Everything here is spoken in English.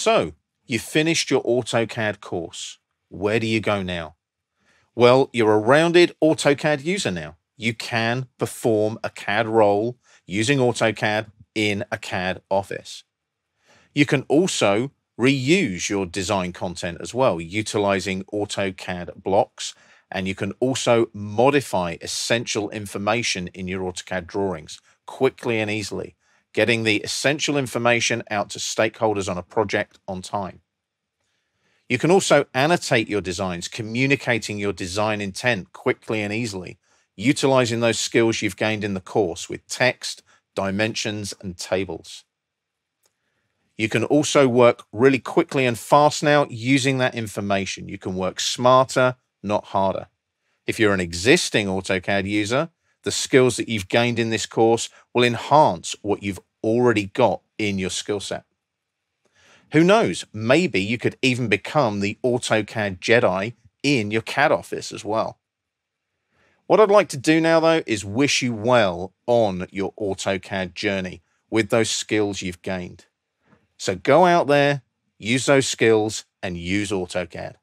So, you've finished your AutoCAD course. Where do you go now? Well, you're a rounded AutoCAD user now. You can perform a CAD role using AutoCAD in a CAD office. You can also reuse your design content as well, utilizing AutoCAD blocks, and you can also modify essential information in your AutoCAD drawings quickly and easily, getting the essential information out to stakeholders on a project on time. You can also annotate your designs, communicating your design intent quickly and easily, utilizing those skills you've gained in the course with text, dimensions, and tables. You can also work really quickly and fast now using that information. You can work smarter, not harder. If you're an existing AutoCAD user, the skills that you've gained in this course will enhance what you've already got in your skill set. Who knows, maybe you could even become the AutoCAD Jedi in your CAD office as well. What I'd like to do now, though, is wish you well on your AutoCAD journey with those skills you've gained. So go out there, use those skills, and use AutoCAD.